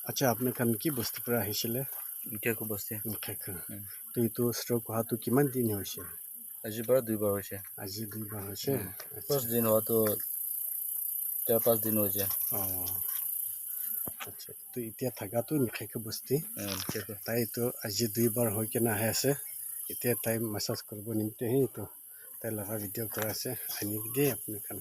আচ্ছা আপুনি খান কি বস্তুৰ পৰা আহিছিলে মিঠাইকো বস্তি তো এইটো ষ্ট্ৰক হোৱাটো কিমান দিন হৈছে আজিৰ পৰা 2 বাৰ হৈছে আজি 2 বাৰ হৈছে ফাৰ্ষ্ট দিন হোৱাটো 4-5 দিন হৈছে আচ্ছা তো এতিয়া থাকাটো মিঠাইকো বস্তি তাই তো আজি 2 বাৰ হৈ কেনে আহি আছে এতিয়া তাই মাছাজ কৰিব নিমিত্তেহে এইটো তাই লগা ভিডিঅ' কৰা আছে আনি দিয়ে আপুনি খান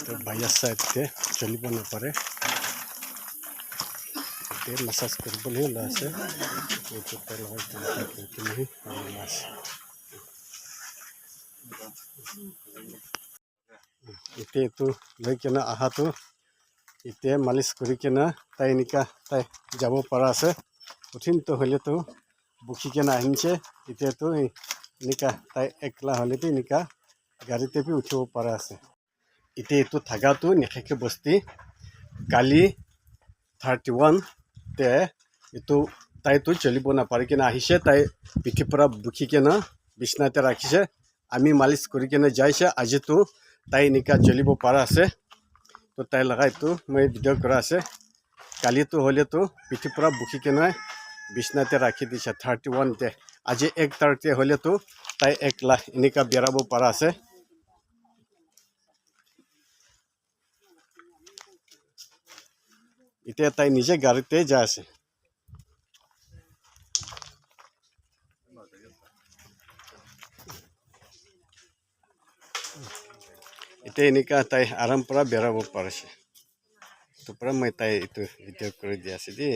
তো বায়াৰ চাইডতে চলিব নাপাৰে এতিয়া মাছাজ কৰিবলৈ ওলাই আছে এইটো তাই লগা আছে এতিয়া এইটো লৈ কেনে আহাটো এতিয়া মালিচ কৰি কেনে তাই এনেকা তাই যাব পৰা আছে কঠিনটো হ'লেতো বুকি কেনে আহিছে এতিয়াতো এনেকা তাই একলা হ'লেতো এনেকা গাড়ীতে বি উঠিব পৰা আছে এতিয়া এইটো থাকাটো নিশাকে বস্তি কালি 31 তে এইটো তাইতো চলিব নাপাৰি কেনে আহিছে তাই পিঠিৰ পৰা বুকি কেনে বিছনাতে ৰাখিছে আমি মালিচ কৰি কেনে যাইছে আজিতো তাই এনেকা চলিব পৰা আছে তো তাই লগা এইটো মই ভিডিঅ' কৰা আছে কালিতো হ'লেতো পিঠিৰ পৰা বুকি কেনে বিছনাতে ৰাখি দিছে 31 তে আজি 1 তাৰিখতে হ'লেতো তাই একলা এনেকা বেৰাব পৰা আছে এতিয়া তাই নিজে গাড়ীতে যাই আছে এতিয়া এনেকা তাই আৰাম পৰা বেৰাব পাৰিছে তো পৰা মই তাই এইটো ভিডিঅ' কৰি দি আছে দেই